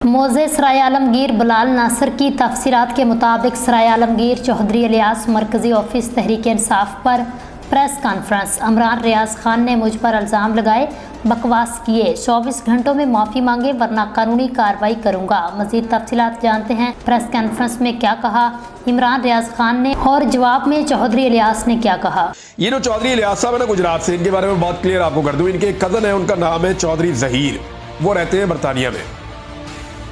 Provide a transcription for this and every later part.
मौजे सराय आलमगीर बिलाल नासिर की तफसीरात के मुताबिक सराय आलमगीर चौधरी इलियास मरकजी ऑफिस तहरीक इंसाफ पर प्रेस कॉन्फ्रेंस। इमरान रियाज खान ने मुझ पर इल्ज़ाम लगाए, बकवास किए, 24 घंटों में माफ़ी मांगे वरना कानूनी कार्रवाई करूंगा। मज़ीद तफसीलात जानते हैं प्रेस कॉन्फ्रेंस में क्या कहा इमरान रियाज खान ने और जवाब में चौधरी इलियास ने क्या कहा। ये जो चौधरी इलियास साहब है ना गुजरात से, इनके बारे में बहुत क्लियर आपको कर दूं। इनके एक कज़न है, उनका नाम है चौधरी जहीर, वो रहते हैं बरतानिया में।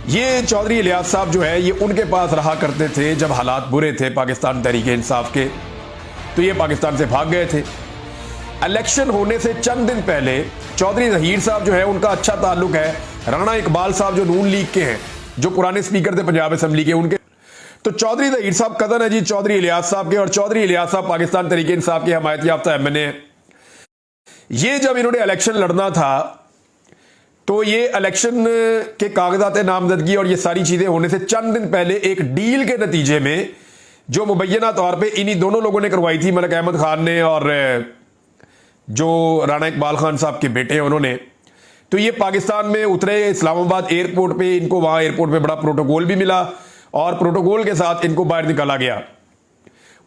ये चौधरी इलियास साहब जो है ये उनके पास रहा करते थे जब हालात बुरे थे पाकिस्तान तहरीक इंसाफ के, तो ये पाकिस्तान से भाग गए थे। इलेक्शन होने से चंद दिन पहले चौधरी जहीर साहब जो है उनका अच्छा ताल्लुक है राणा इकबाल साहब जो नून लीग के हैं, जो पुराने स्पीकर थे पंजाब असेंबली के, उनके। तो चौधरी जहीर साहब कज़न है जी चौधरी इलियास साहब के, और चौधरी इलियास साहब पाकिस्तान तहरीक इंसाफ के हमायत याफ्ता एमएनए हैं। ये जब इन्होंने इलेक्शन लड़ना था तो ये इलेक्शन के कागजात नामजदगी और ये सारी चीजें होने से चंद दिन पहले एक डील के नतीजे में जो मुबैना तौर पे इन्हीं दोनों लोगों ने करवाई थी, मलिक अहमद खान ने और जो राणा इकबाल खान साहब के बेटे हैं उन्होंने, तो ये पाकिस्तान में उतरे इस्लामाबाद एयरपोर्ट पे। इनको वहां एयरपोर्ट पे बड़ा प्रोटोकॉल भी मिला और प्रोटोकॉल के साथ इनको बाहर निकाला गया।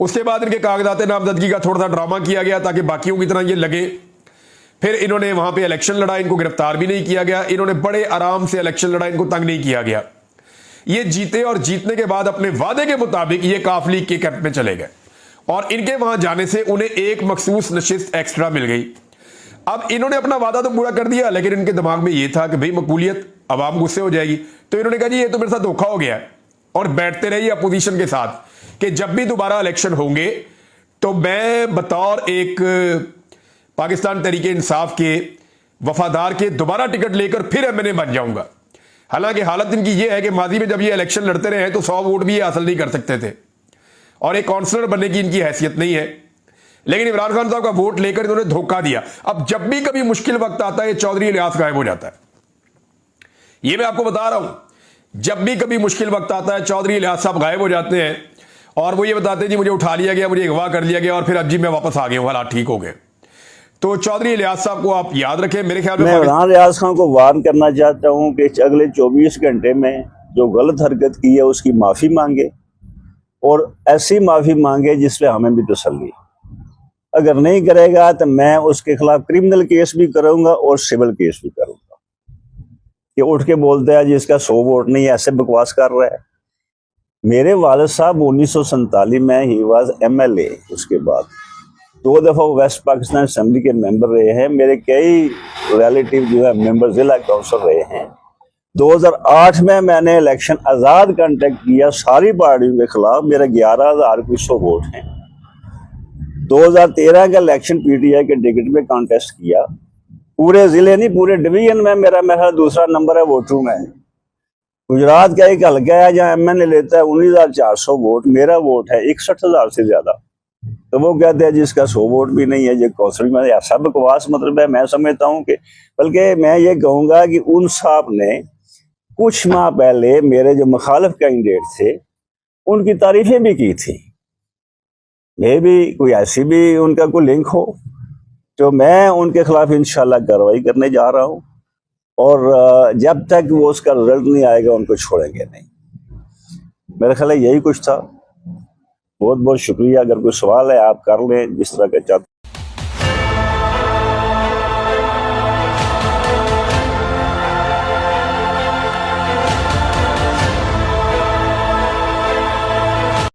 उसके बाद इनके कागजात नामजदगी का थोड़ा सा ड्रामा किया गया ताकि बाकियों की तरह ये लगे। फिर इन्होंने वहां पे इलेक्शन लड़ा, इनको गिरफ्तार भी नहीं किया गया। इन्होंने बड़े आराम से इलेक्शन लड़ा, इनको तंग नहीं किया गया। ये जीते और जीतने के बाद अपने वादे के मुताबिक ये काफ लीग के कैंप में चले गए और इनके वहां जाने से उन्हें एक मखसूस नशिस्त एक्स्ट्रा मिल गई। अब इन्होंने अपना वादा तो पूरा कर दिया, लेकिन इनके दिमाग में यह था कि भाई मकबूलियत, अवाम गुस्से हो जाएगी, तो इन्होंने कहा जी ये तो मेरे साथ धोखा हो गया है, और बैठते रहे अपोजिशन के साथ कि जब भी दोबारा इलेक्शन होंगे तो मैं बतौर एक पाकिस्तान तहरीक इंसाफ के वफादार के दोबारा टिकट लेकर फिर एमएनए बन जाऊंगा। हालांकि हालत इनकी यह है कि माजी में जब ये इलेक्शन लड़ते रहे हैं तो 100 वोट भी ये हासिल नहीं कर सकते थे और एक काउंसलर बनने की इनकी हैसियत नहीं है। लेकिन इमरान खान साहब का वोट लेकर इन्होंने धोखा दिया। अब जब भी कभी मुश्किल वक्त आता है चौधरी इलियास गायब हो जाता है। यह मैं आपको बता रहा हूं, जब भी कभी मुश्किल वक्त आता है चौधरी इलियास साहब गायब हो जाते हैं और वो ये बताते हैं जी मुझे उठा लिया गया, मुझे अगवा कर लिया गया और फिर अब जी मैं वापस आ गया हूं, हालात ठीक हो गए। तो चौधरी इलियास साहब को आप याद रखें। मेरे ख्याल में मैं इमरान रियाज खान को वार्न करना चाहता हूं कि अगले 24 घंटे में जो गलत हरकत की है उसकी माफी मांगे और ऐसी माफी मांगे जिससे हमें भी तसल्ली। अगर नहीं करेगा तो मैं उसके खिलाफ क्रिमिनल केस भी करूंगा और सिविल केस भी करूंगा। कि उठ के बोलता है जिसका 100 वोट नहीं है, ऐसे बकवास कर रहा है। मेरे वालिद साहब 1947 में ही वाज एमएलए, उसके बाद 2 दफा वेस्ट पाकिस्तान असेंबली के मेंबर रहे हैं। मेरे कई रिलेटिव जो है मेंबर जिला काउंसिल रहे हैं। 2008 में मैंने इलेक्शन आज़ाद कंटेक्ट किया सारी पार्टियों के खिलाफ, मेरे 11,100 वोट हैं। 2013 का इलेक्शन पीटीआई के टिकट में कॉन्टेस्ट किया, पूरे जिले नहीं पूरे डिवीजन में मेरा दूसरा नंबर है वोटों में। गुजरात का एक हल्का है जहाँ एमएनए लेता है 19,400 वोट, मेरा वोट है 61,000 से ज्यादा। तो वो कहते हैं जिसका 100 वोट भी नहीं है, ये कौंसिल में ऐसा बकवास मतलब है। मैं समझता हूँ कि बल्कि मैं ये कहूँगा कि उन साहब ने कुछ माह पहले मेरे जो मुखालिफ कैंडिडेट थे उनकी तारीफें भी की थी। मे भी कोई ऐसी भी उनका कोई लिंक हो, तो मैं उनके खिलाफ इंशाल्लाह कार्रवाई करने जा रहा हूँ और जब तक वो उसका रिजल्ट नहीं आएगा उनको छोड़ेंगे नहीं। मेरा ख्याल है यही कुछ था। बहुत बहुत शुक्रिया। अगर कोई सवाल है आप कर लें जिस तरह का चाहते।